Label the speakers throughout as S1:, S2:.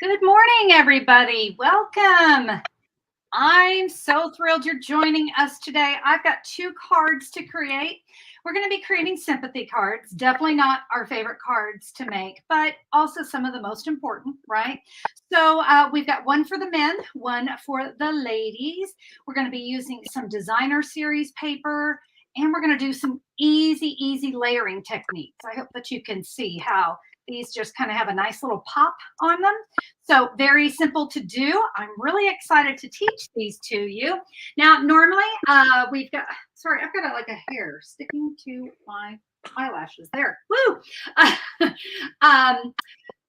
S1: Good morning, everybody. Welcome. I'm so thrilled you're joining us today. I've got two cards to create. We're going to be creating sympathy cards. Definitely not our favorite cards to make, but also some of the most important, right? So we've got one for the men, one for the ladies. We're going to be using some designer series paper, and we're going to do some easy layering techniques. I hope that you can see how these just kind of have a nice little pop on them. So very simple to do. I'm really excited to teach these to you. Now, normally we've got, sorry, I've got like a hair sticking to my eyelashes there. Woo!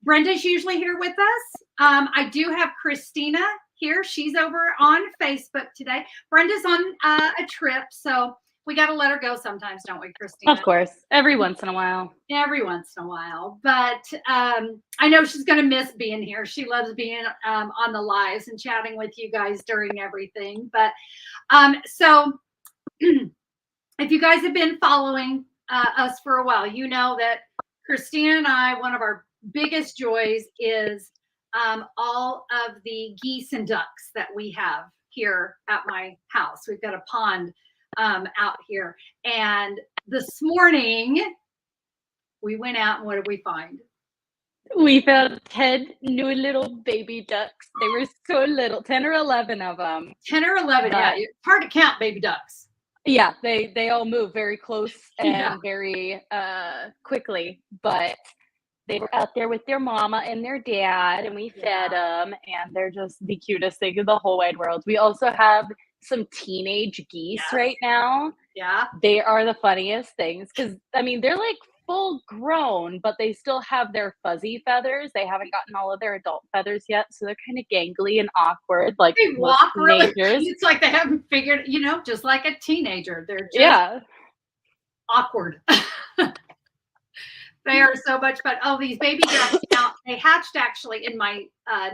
S1: Brenda's usually here with us. I do have Christina here. She's over on Facebook today. Brenda's on a trip, so we got to let her go sometimes, don't we, Christina?
S2: Of course. Every once in a while.
S1: Every once in a while. But I know she's going to miss being here. She loves being on the lives and chatting with you guys during everything. But so if you guys have been following us for a while, you know that Christina and I, one of our biggest joys is all of the geese and ducks that we have here at my house. We've got a pond out here, and this morning we went out, and what did we find?
S2: We found 10 new little baby ducks. They were so little, 10 or 11 of them.
S1: 10 or 11, yeah. It's hard to count baby ducks.
S2: Yeah, they all move very close and very quickly, but they were out there with their mama and their dad, and we fed them, and they're just the cutest thing in the whole wide world. We also have some teenage geese right now.
S1: Yeah.
S2: They are the funniest things because, I mean, they're like full grown, but they still have their fuzzy feathers. They haven't gotten all of their adult feathers yet, so they're kind of gangly and awkward. Like
S1: they walk really. It's like they haven't figured, just like a teenager. They're just awkward. They are so much fun. Oh, these baby ducks, now they hatched actually in my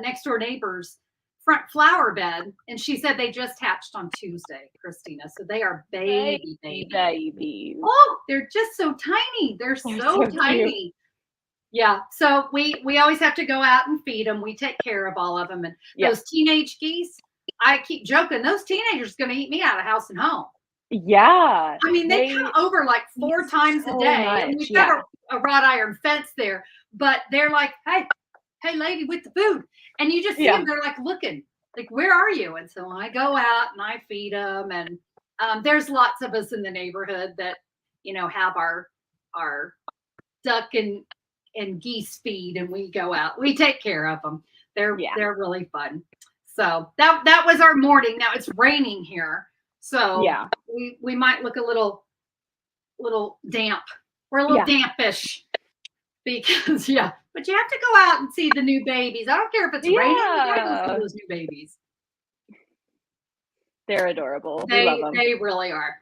S1: next door neighbor's front flower bed, and she said they just hatched on Tuesday, Christina. So they are babies. Oh, they're just so tiny. They're so tiny. Cute. Yeah. So we always have to go out and feed them. We take care of all of them. And those teenage geese, I keep joking, those teenagers are going to eat me out of house and home.
S2: Yeah.
S1: I mean, they come over like 4 times a day. And we've got a wrought iron fence there, but they're like, hey, lady with the food. And you just see them, they're like looking, like, where are you? And so I go out and I feed them. And there's lots of us in the neighborhood that, have our duck and geese feed, and we go out. We take care of them. They're really fun. So that was our morning. Now it's raining here. So we might look a little damp. We're a little dampish because but you have to go out and see the new babies. I don't care if it's raining. You got to see those new babies.
S2: They're adorable.
S1: We
S2: love them.
S1: They really are.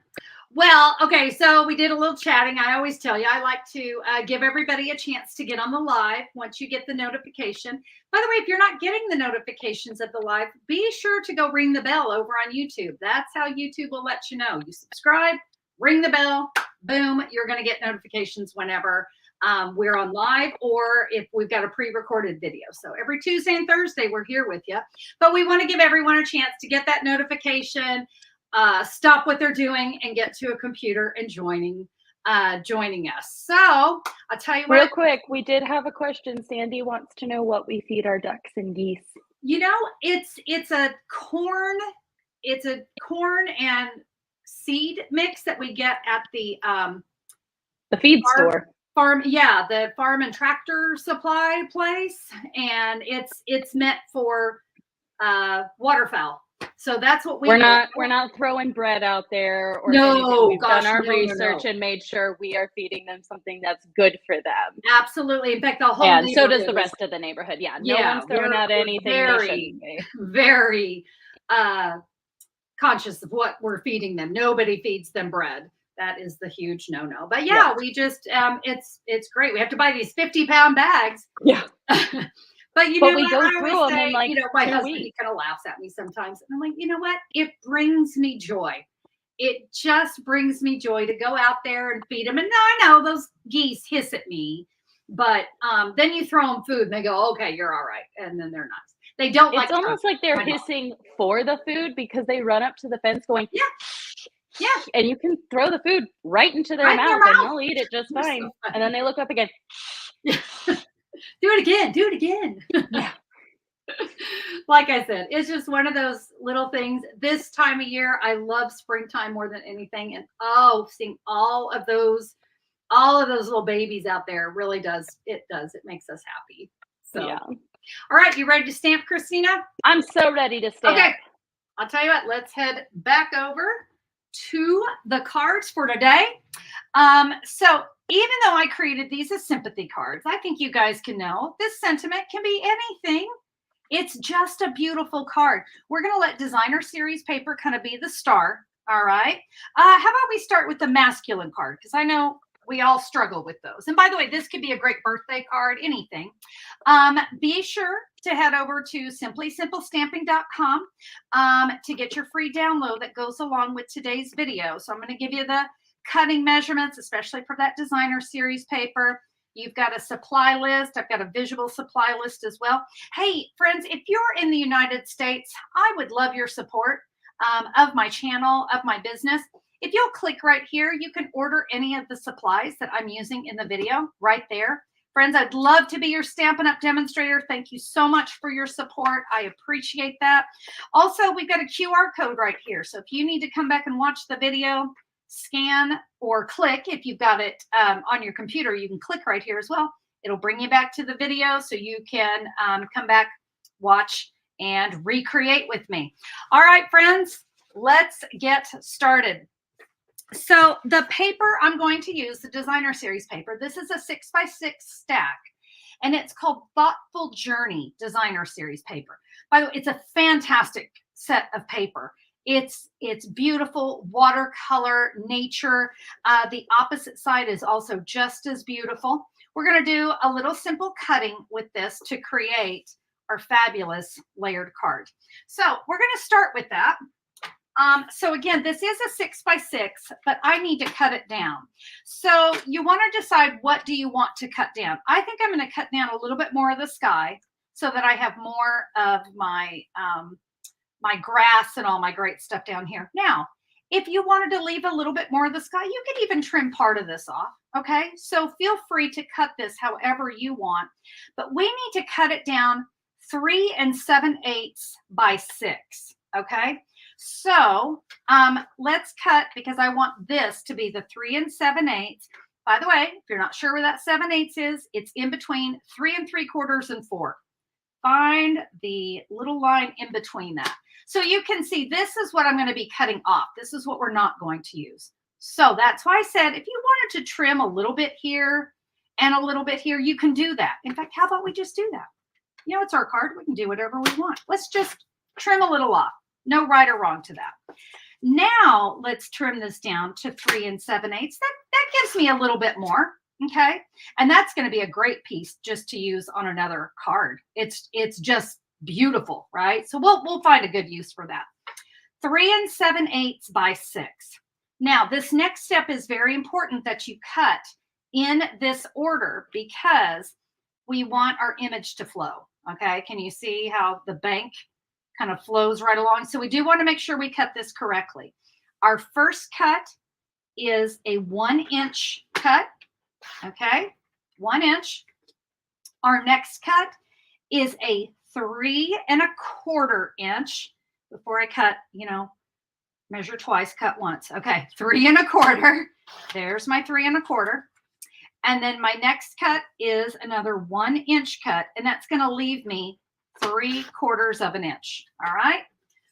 S1: Well, okay, so we did a little chatting. I always tell you, I like to give everybody a chance to get on the live once you get the notification. By the way, if you're not getting the notifications of the live, be sure to go ring the bell over on YouTube. That's how YouTube will let you know. You subscribe, ring the bell, boom, you're going to get notifications whenever we're on live, or if we've got a pre-recorded video. So every Tuesday and Thursday, we're here with you. But we want to give everyone a chance to get that notification, stop what they're doing, and get to a computer and joining us. So I'll tell you what.
S2: Real quick, we did have a question. Sandy wants to know what we feed our ducks and geese.
S1: It's a corn and seed mix that we get at the
S2: feed store.
S1: The farm and tractor supply place, and it's meant for waterfowl. So that's what we're
S2: not throwing bread out there or anything. We've done our research and made sure we are feeding them something that's good for them.
S1: Absolutely. In fact, the whole
S2: and so does the rest of the neighborhood. No one's throwing out anything.
S1: Very conscious of what we're feeding them. Nobody feeds them bread. That is the huge no-no. But we just it's great. We have to buy these 50-pound bags.
S2: Yeah.
S1: But
S2: we go through them in like
S1: my husband, he kind of laughs at me sometimes. And I'm like, you know what? It brings me joy. It just brings me joy to go out there and feed them. And now I know those geese hiss at me But then you throw them food and they go, okay, you're all right. And then they're nice. They don't like
S2: It's almost like they're hissing for the food because they run up to the fence going,
S1: yeah, yeah.
S2: And you can throw the food right into their mouth and they'll eat it just fine. So and then they look up again.
S1: Yeah. Do it again. Do it again.
S2: Yeah.
S1: Like I said, it's just one of those little things. This time of year, I love springtime more than anything. And seeing all of those little babies out there really does. It makes us happy. So,
S2: yeah.
S1: All right, you ready to stamp, Christina?
S2: I'm so ready to stamp.
S1: Okay, I'll tell you what, let's head back over to the cards for today. So even though I created these as sympathy cards, I think you guys can know this sentiment can be anything. It's just a beautiful card. We're going to let designer series paper kind of be the star. All right. How about we start with the masculine card? Because I know we all struggle with those. And by the way, this could be a great birthday card, anything. Be sure to head over to simplysimplestamping.com to get your free download that goes along with today's video. So I'm going to give you the cutting measurements, especially for that designer series paper. You've got a supply list. I've got a visual supply list as well. Hey, friends, if you're in the United States, I would love your support of my channel, of my business. If you'll click right here, you can order any of the supplies that I'm using in the video right there. Friends, I'd love to be your Stampin' Up! Demonstrator. Thank you so much for your support. I appreciate that. Also, we've got a QR code right here. So if you need to come back and watch the video, scan or click. If you've got it on your computer, you can click right here as well. It'll bring you back to the video so you can come back, watch, and recreate with me. All right, friends, let's get started. So the paper I'm going to use, the designer series paper, this is a 6x6 stack, and it's called Thoughtful Journey Designer Series paper. By the way, it's a fantastic set of paper. It's beautiful, watercolor, nature. The opposite side is also just as beautiful. We're going to do a little simple cutting with this to create our fabulous layered card. So we're going to start with that. So again, this is a 6x6, but I need to cut it down. So you want to decide, what do you want to cut down? I think I'm going to cut down a little bit more of the sky so that I have more of my my grass and all my great stuff down here. Now, if you wanted to leave a little bit more of the sky, you could even trim part of this off. Okay, so feel free to cut this however you want, but we need to cut it down 3 7/8 by 6. Okay, so let's cut, because I want this to be the 3 7/8. By the way, if you're not sure where that 7/8 is, it's in between 3 3/4 and 4. Find the little line in between that. So you can see this is what I'm going to be cutting off. This is what we're not going to use. So that's why I said, if you wanted to trim a little bit here and a little bit here, you can do that. In fact, how about we just do that? You know, it's our card. We can do whatever we want. Let's just trim a little off. No right or wrong to that. Now let's trim this down to 3 7/8. That gives me a little bit more. Okay. And that's going to be a great piece just to use on another card. It's just beautiful, right? So we'll find a good use for that. 3 7/8 by 6. Now, this next step is very important that you cut in this order because we want our image to flow. Okay. Can you see how the bank kind of flows right along? So we do want to make sure we cut this correctly. Our first cut is a 1-inch cut. Okay, 1 inch. Our next cut is a 3 1/4 inch. Before I cut, measure twice, cut once. Okay, 3 1/4. There's my 3 1/4. And then my next cut is another 1-inch cut, and that's going to leave me 3/4 inch. All right.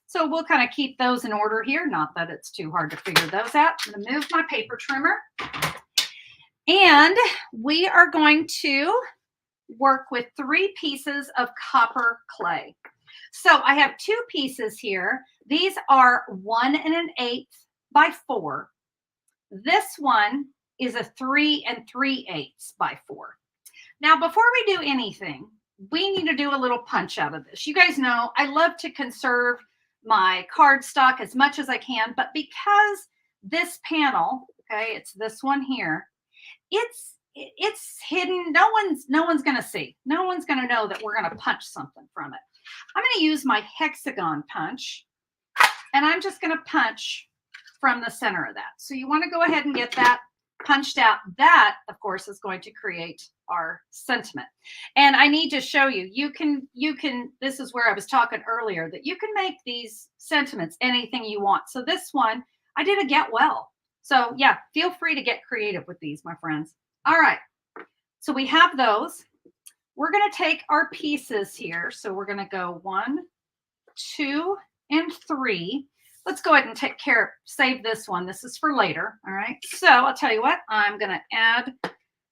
S1: So we'll kind of keep those in order here. Not that it's too hard to figure those out. I'm going to move my paper trimmer. And we are going to work with 3 pieces of copper clay. So I have 2 pieces here. These are 1 1/8 by 4. This one is a 3 3/8 by 4. Now, before we do anything, we need to do a little punch out of this. You guys know I love to conserve my cardstock as much as I can, but because this panel, okay, it's this one here, it's hidden. No one's going to see. No one's going to know that we're going to punch something from it. I'm going to use my hexagon punch, and I'm just going to punch from the center of that. So you want to go ahead and get that punched out. That, of course, is going to create our sentiment. And I need to show you, you can, this is where I was talking earlier, that you can make these sentiments anything you want. So this one, I did a get well. So yeah, feel free to get creative with these, my friends. All right. So we have those. We're going to take our pieces here. So we're going to go 1, 2, and 3. Let's go ahead and save this one. This is for later. All right. So I'll tell you what, I'm going to add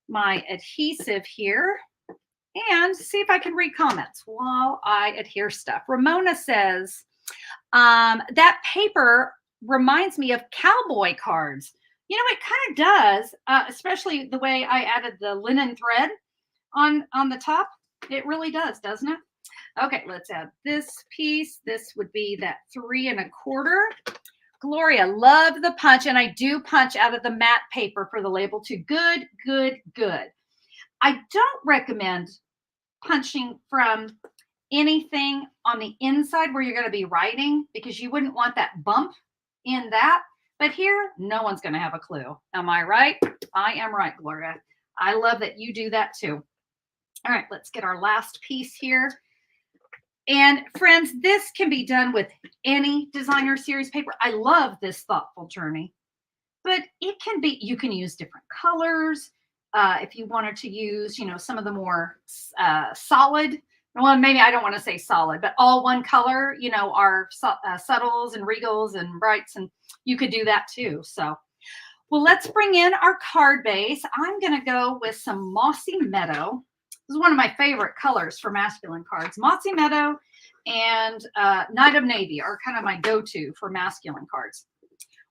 S1: my adhesive here and see if I can read comments while I adhere stuff. Ramona says, that paper reminds me of cowboy cards. You know, it kind of does, especially the way I added the linen thread on the top. It really does, doesn't it? Okay, let's add this piece. This would be that 3 1/4. Gloria, love the punch, and I do punch out of the matte paper for the label too. Good, good, good. I don't recommend punching from anything on the inside where you're going to be writing, because you wouldn't want that bump in that. But here, no one's going to have a clue. Am I right? I am right, Gloria. I love that you do that too. All right, let's get our last piece here. And friends, this can be done with any designer series paper. I love this thoughtful journey, but it can be, you can use different colors. If you wanted to use, you know, some of the more solid, well, maybe I don't want to say solid, but all one color, you know, our subtles and regals and brights, and you could do that too. So, well, let's bring in our card base. I'm going to go with some Mossy Meadow. This is one of my favorite colors for masculine cards. Mossy Meadow and Night of Navy are kind of my go-to for masculine cards.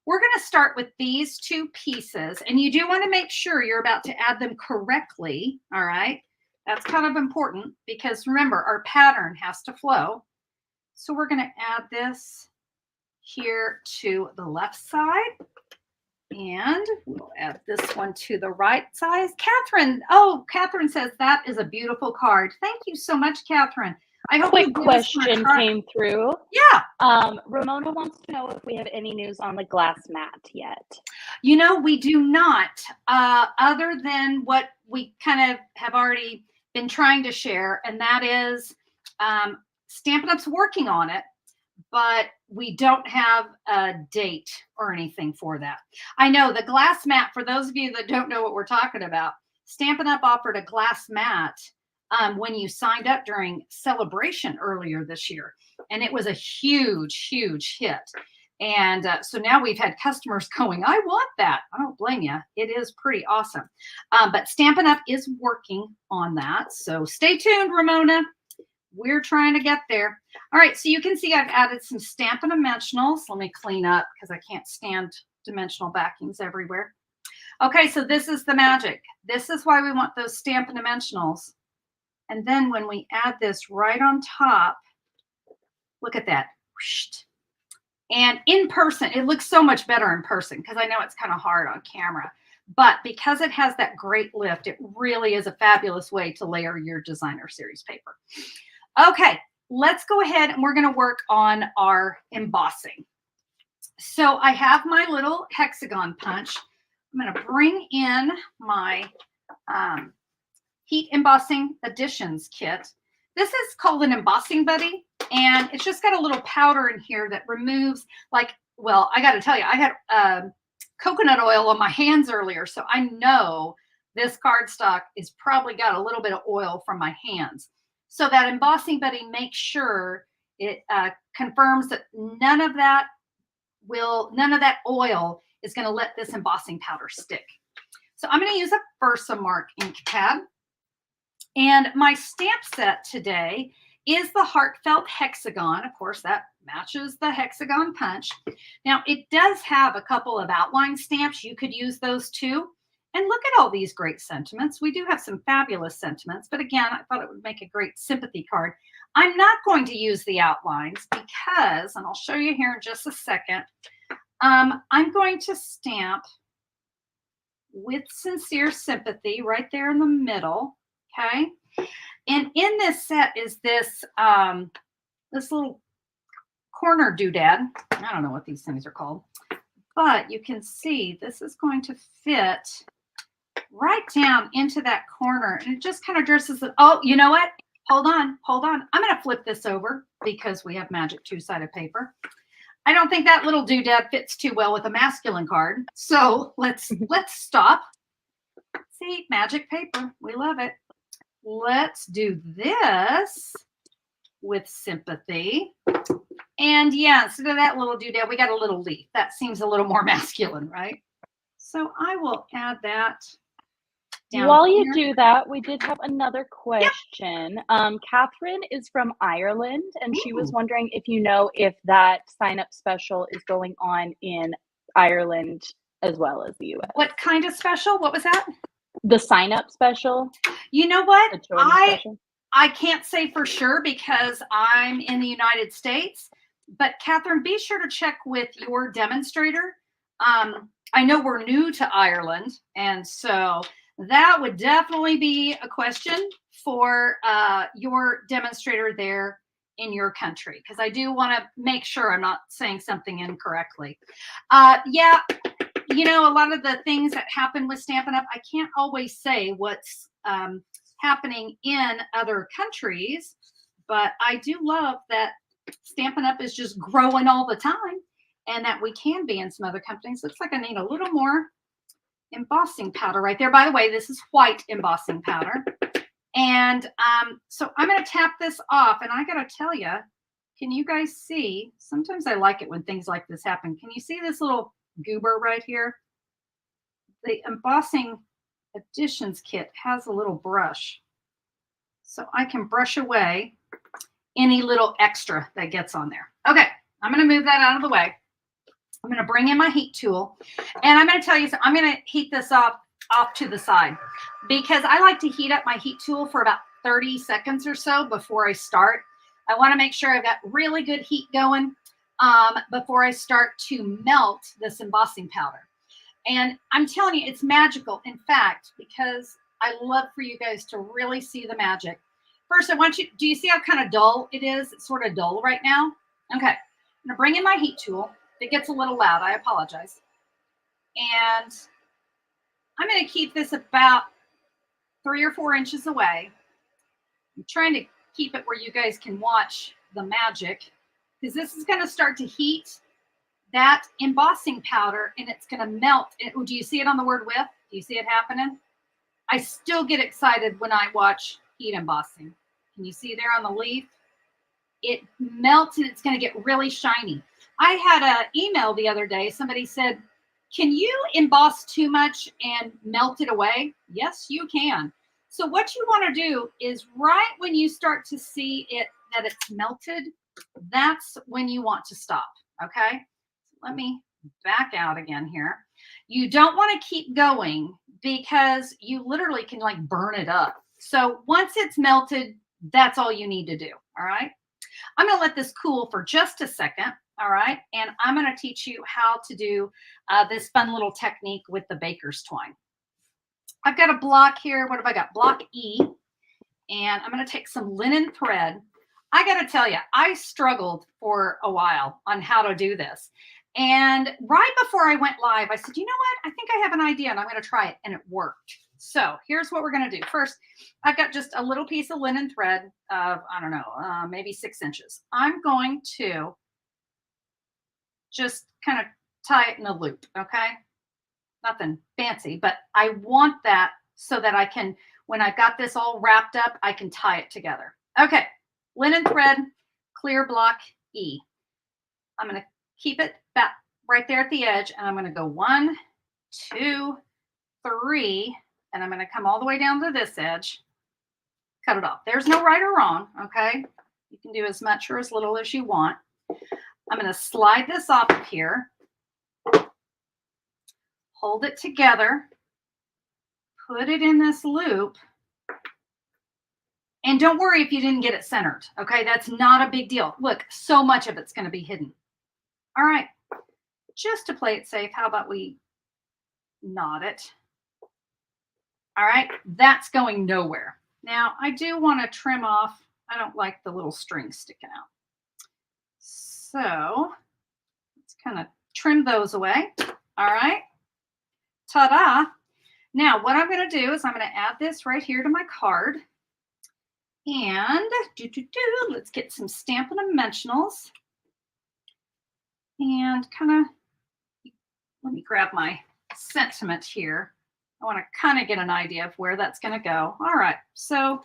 S1: We're going to start with these 2 pieces, and you do want to make sure you're about to add them correctly. All right. That's kind of important, because remember, our pattern has to flow. So we're going to add this here to the left side. And we'll add this one to the right side. Catherine, oh, Catherine says that is a beautiful card. Thank you so much, Catherine. I hope
S2: quick question came through.
S1: Yeah.
S2: Ramona wants to know if we have any news on the glass mat yet.
S1: You know, we do not, other than what we kind of have already been trying to share, and that is Stampin' Up's working on it, but we don't have a date or anything for that. I know the glass mat, for those of you that don't know what we're talking about, Stampin' Up offered a glass mat when you signed up during Celebration earlier this year. And it was a huge, huge hit. And so now we've had customers going, I want that. I don't blame you. It is pretty awesome. But Stampin' Up is working on that. So stay tuned, Ramona. We're trying to get there. All right, so you can see I've added some Stampin' Dimensionals. Let me clean up because I can't stand dimensional backings everywhere. Okay, so this is the magic. This is why we want those Stampin' Dimensionals. And then when we add this right on top, look at that. And in person, it looks so much better in person, because I know it's kind of hard on camera. But because it has that great lift, it really is a fabulous way to layer your designer series paper. Okay, let's go ahead and we're going to work on our embossing. So I have my little hexagon punch. I'm going to bring in my Heat Embossing Additions kit. This is called an embossing buddy, and it's just got a little powder in here that removes, like, well, I got to tell you, I had coconut oil on my hands earlier, so I know this cardstock is probably got a little bit of oil from my hands. So that embossing buddy makes sure it confirms that none of that oil is going to let this embossing powder stick. So I'm going to use a Versamark ink pad. And my stamp set today is the Heartfelt Hexagon. Of course, that matches the hexagon punch. Now, it does have a couple of outline stamps. You could use those too. And look at all these great sentiments. We do have some fabulous sentiments, but again, I thought it would make a great sympathy card. I'm not going to use the outlines because, and I'll show you here in just a second, I'm going to stamp with sincere sympathy right there in the middle. Okay. And in this set is this this little corner doodad. I don't know what these things are called, but you can see this is going to fit right down into that corner, and it just kind of dresses it. Oh, you know what? Hold on. I'm going to flip this over because we have magic two-sided paper. I don't think that little doodad fits too well with a masculine card. So let's stop. See, magic paper. We love it. Let's do this with sympathy. And yeah, instead of that little doodad, we got a little leaf. That seems a little more masculine, right? So I will add that down
S2: While
S1: here.
S2: you do that, we did have another question. Catherine is from Ireland, and she was wondering if you know if that sign-up special is going on in Ireland as well as the U.S.
S1: What kind of special? What was that?
S2: The sign-up special.
S1: You know what?
S2: Special.
S1: I can't say for sure because I'm in the United States, but Catherine, be sure to check with your demonstrator. I know we're new to Ireland, and so that would definitely be a question for your demonstrator there in your country, because I do want to make sure I'm not saying something incorrectly. Yeah, you know, a lot of the things that happen with Stampin' Up, I can't always say what's happening in other countries, but I do love that Stampin' Up is just growing all the time, and that we can be in some other companies. Looks like I need a little more embossing powder right there. By the way, this is white embossing powder. And so I'm going to tap this off, and I got to tell you, can you guys see? Sometimes I like it when things like this happen. Can you see this little goober right here? The embossing additions kit has a little brush, so I can brush away any little extra that gets on there. Okay, I'm going to move that out of the way. I'm going to bring in my heat tool, and I'm going to tell you, I'm going to heat this off to the side because I like to heat up my heat tool for about 30 seconds or so before I start. I want to make sure I've got really good heat going before I start to melt this embossing powder. And I'm telling you, it's magical. In fact, because I love for you guys to really see the magic. First, I want you, do you see how kind of dull it is? It's sort of dull right now. Okay, I'm gonna bring in my heat tool. If it gets a little loud, I apologize. And I'm gonna keep this about 3 or 4 inches away. I'm trying to keep it where you guys can watch the magic, because this is gonna start to heat that embossing powder, and it's going to melt. Do you see it on the word whip? Do you see it happening? I still get excited when I watch heat embossing. Can you see there on the leaf? It melts and it's going to get really shiny. I had an email the other day. Somebody said, can you emboss too much and melt it away? Yes, you can. So what you want to do is right when you start to see it, that it's melted, that's when you want to stop. Okay. Let me back out again here. You don't want to keep going because you literally can like burn it up. So once it's melted, that's all you need to do. All right. I'm going to let this cool for just a second. All right. And I'm going to teach you how to do this fun little technique with the baker's twine. I've got a block here. What have I got? Block E. And I'm going to take some linen thread. I got to tell you, I struggled for a while on how to do this. And right before I went live, I said, you know what? I think I have an idea and I'm going to try it. And it worked. So here's what we're going to do. First, I've got just a little piece of linen thread of, I don't know, maybe 6 inches. I'm going to just kind of tie it in a loop. Okay. Nothing fancy, but I want that so that I can, when I've got this all wrapped up, I can tie it together. Okay. Linen thread, clear block E. I'm going to keep it back right there at the edge, and I'm going to go 1, 2, 3, and I'm going to come all the way down to this edge, cut it off. There's no right or wrong, okay? You can do as much or as little as you want. I'm going to slide this off of here, hold it together, put it in this loop, and don't worry if you didn't get it centered, okay? That's not a big deal. Look, so much of it's going to be hidden. All right, just to play it safe, how about we knot it All right, that's going nowhere. Now, I do want to trim off. I don't like the little string sticking out. So let's kind of trim those away. All right. Ta-da. Now, what I'm going to do is I'm going to add this right here to my card. And let's get some Stampin' Dimensionals. And kind of, let me grab my sentiment here. I want to kind of get an idea of where that's going to go. All right, so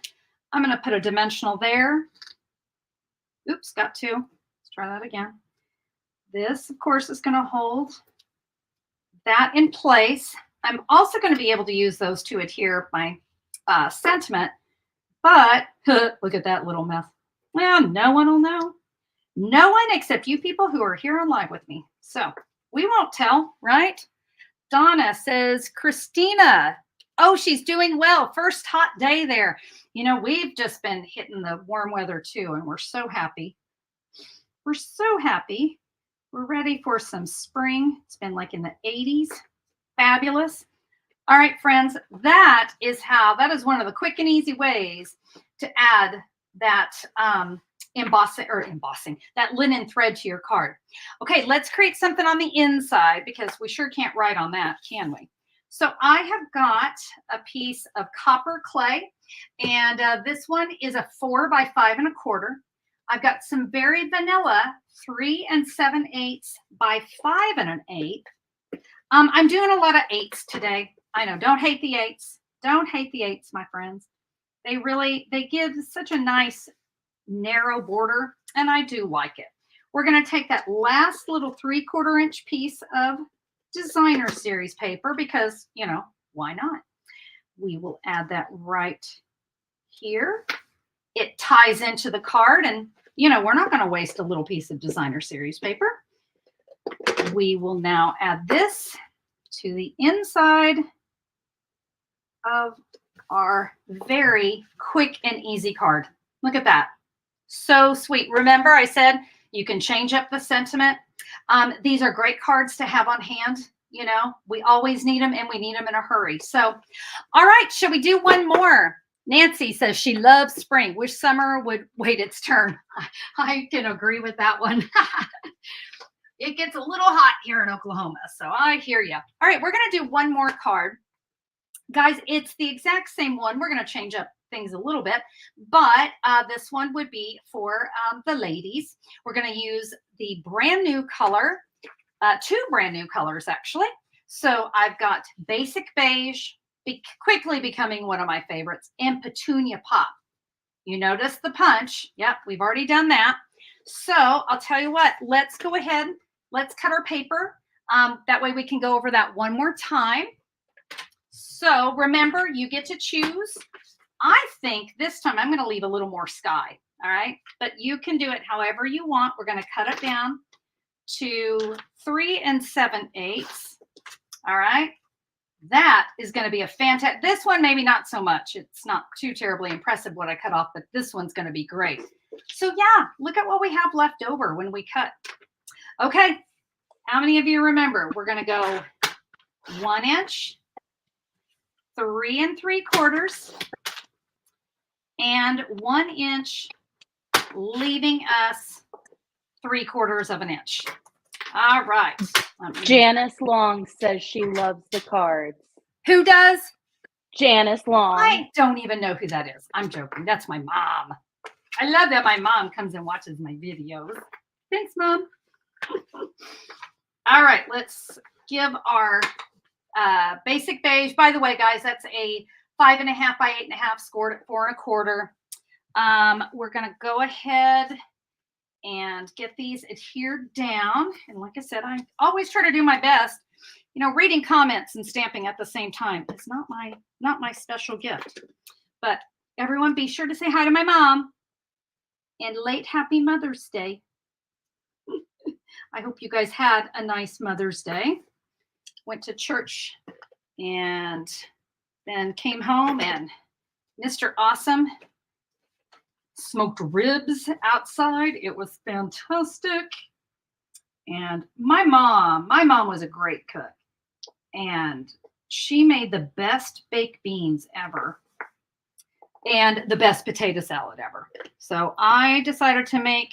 S1: I'm going to put a dimensional there. Oops, got two. Let's try that again. This, of course, is going to hold that in place. I'm also going to be able to use those to adhere my sentiment, but look at that little mess. Well, no one will know. No one except you people who are here on live with me. So we won't tell, right? Donna says, Christina, oh, she's doing well. First hot day there. You know, we've just been hitting the warm weather too, and we're so happy. We're so happy. We're ready for some spring. It's been like in the 80s. Fabulous. All right, friends, that is one of the quick and easy ways to add that embossing, that linen thread to your card. Okay, let's create something on the inside because we sure can't write on that, can we? So I have got a piece of copper clay, and this one is a 4 by 5 1/4. I've got some very vanilla 3 7/8 by 5 1/8. I'm doing a lot of 8s today. I know, don't hate the 8s. Don't hate the 8s, my friends. They give such a nice narrow border, and I do like it. We're going to take that last little 3/4 inch piece of designer series paper because, you know, why not? We will add that right here. It ties into the card, and, you know, we're not going to waste a little piece of designer series paper. We will now add this to the inside of our very quick and easy card. Look at that. So sweet. Remember, I said you can change up the sentiment. These are great cards to have on hand. You know, we always need them, and we need them in a hurry. So, all right, shall we do one more? Nancy says she loves spring. Wish summer would wait its turn. I can agree with that one. It gets a little hot here in Oklahoma, so I hear you. All right, we're going to do one more card. Guys, it's the exact same one. We're going to change up things a little bit, but this one would be for the ladies. We're going to use the brand new color, 2 brand new colors, actually. So I've got Basic Beige, quickly becoming one of my favorites, and Petunia Pop. You notice the punch. Yep, we've already done that. So I'll tell you what, let's go ahead. Let's cut our paper. That way we can go over that one more time. So remember, you get to choose. I think this time I'm going to leave a little more sky. All right. But you can do it however you want. We're going to cut it down to 3 7/8. All right. That is going to be a fantastic. This one, maybe not so much. It's not too terribly impressive what I cut off, but this one's going to be great. So yeah, look at what we have left over when we cut. Okay. How many of you remember? We're going to go 1 inch, 3 3/4, and 1 inch, leaving us 3/4 of an inch. All right.
S2: Janice Long says she loves the cards.
S1: Who does?
S2: Janice Long.
S1: I don't even know who that is. I'm joking. That's my mom. I love that my mom comes and watches my videos. Thanks, Mom. All right, let's give our Basic Beige. By the way, guys, that's a 5.5 by 8.5 scored at 4 1/4. We're going to go ahead and get these adhered down. And like I said, I always try to do my best. You know, reading comments and stamping at the same time is not my special gift. But everyone, be sure to say hi to my mom. And late happy Mother's Day. I hope you guys had a nice Mother's Day. Went to church and then came home, and Mr. Awesome smoked ribs outside. It was fantastic. And my mom was a great cook. And she made the best baked beans ever and the best potato salad ever. So I decided to make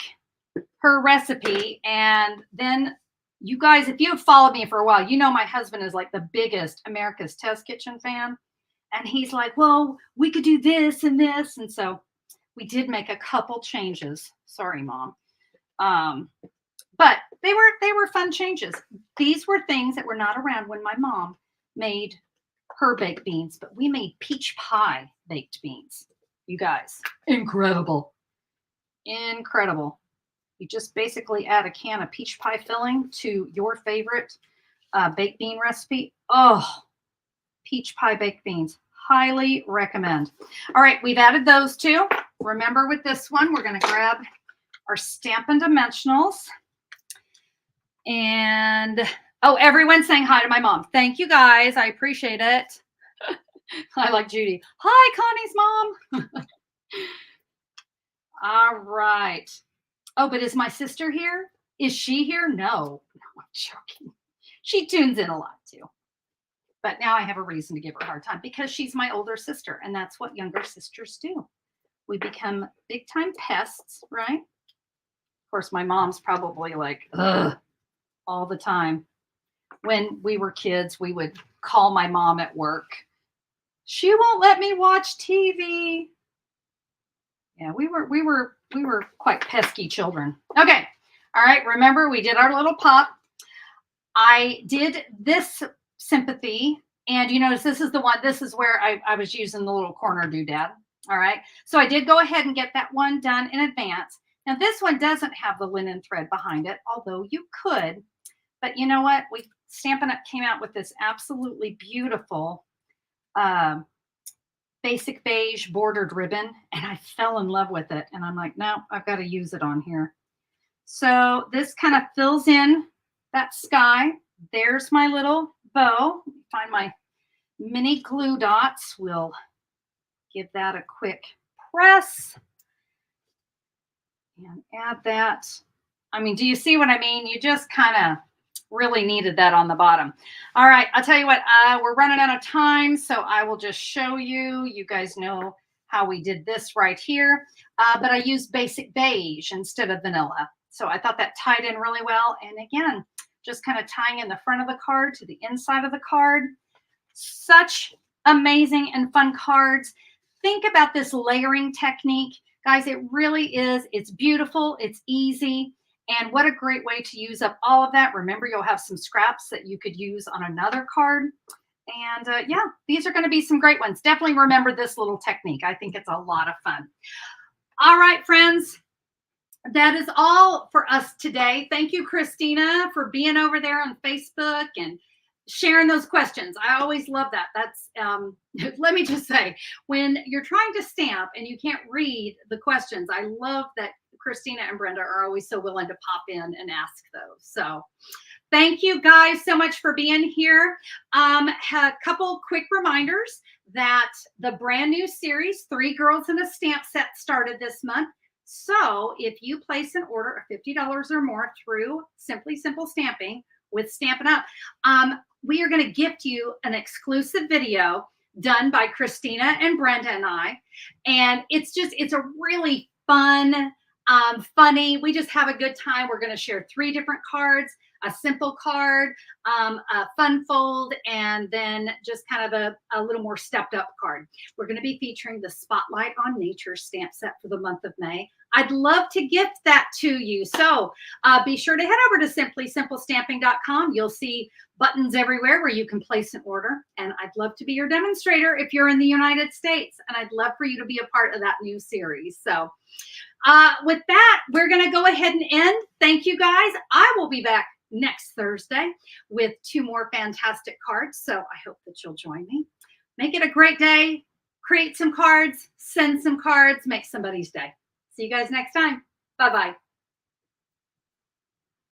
S1: her recipe. And then you guys, if you have followed me for a while, you know my husband is like the biggest America's Test Kitchen fan. And he's like, well, we could do this and this. And so we did make a couple changes. Sorry, Mom. But they were fun changes. These were things that were not around when my mom made her baked beans, but we made peach pie baked beans. You guys, incredible. Incredible. You just basically add a can of peach pie filling to your favorite baked bean recipe. Oh, peach pie baked beans. Highly recommend. All right, we've added those two. Remember with this one, we're going to grab our Stampin' Dimensionals. And, oh, everyone's saying hi to my mom. Thank you, guys. I appreciate it. I like Judy. Hi, Connie's mom. All right. Oh, but is my sister here? Is she here? No, I'm joking. She tunes in a lot too. But now I have a reason to give her a hard time because she's my older sister, and that's what younger sisters do. We become big time pests, right? Of course, my mom's probably like, ugh, all the time. When we were kids, we would call my mom at work. She won't let me watch TV. Yeah, we were quite pesky children. Okay. All right. Remember, we did our little pop. I did this Sympathy. And you notice this is the one, this is where I was using the little corner doodad. All right. So I did go ahead and get that one done in advance. Now this one doesn't have the linen thread behind it, although you could. But you know what? Stampin' Up came out with this absolutely beautiful basic beige bordered ribbon, and I fell in love with it. And I'm like, no, I've got to use it on here. So this kind of fills in that sky. There's my little bow. Find my mini glue dots. We'll give that a quick press and add that. I mean, do you see what I mean? You just kind of really needed that on the bottom. All right, I'll tell you what, we're running out of time, so I will just show you. You guys know how we did this right here, but I used basic beige instead of vanilla. So I thought that tied in really well. And again, just kind of tying in the front of the card to the inside of the card. Such amazing and fun cards. Think about this layering technique. Guys, it really is. It's beautiful. It's easy. And what a great way to use up all of that. Remember, you'll have some scraps that you could use on another card. And yeah, these are going to be some great ones. Definitely remember this little technique. I think it's a lot of fun. All right, friends. That is all for us today. Thank you, Christina, for being over there on Facebook and sharing those questions. I always love that. That's, let me just say, when you're trying to stamp and you can't read the questions, I love that Christina and Brenda are always so willing to pop in and ask those. So thank you guys so much for being here. A couple quick reminders that the brand new series, 3 Girls in a Stamp Set, started this month. So if you place an order of $50 or more through Simply Simple Stamping with Stampin' Up, we are going to gift you an exclusive video done by Christina and Brenda and I. And it's a really fun, funny, we just have a good time. We're going to share 3 different cards, a simple card, a fun fold, and then just kind of a little more stepped up card. We're going to be featuring the Spotlight on Nature stamp set for the month of May. I'd love to gift that to you. So be sure to head over to simplysimplestamping.com. You'll see buttons everywhere where you can place an order. And I'd love to be your demonstrator if you're in the United States. And I'd love for you to be a part of that new series. So with that, we're going to go ahead and end. Thank you, guys. I will be back next Thursday with 2 more fantastic cards. So I hope that you'll join me. Make it a great day. Create some cards, send some cards, make somebody's day. See you guys next time. Bye-bye.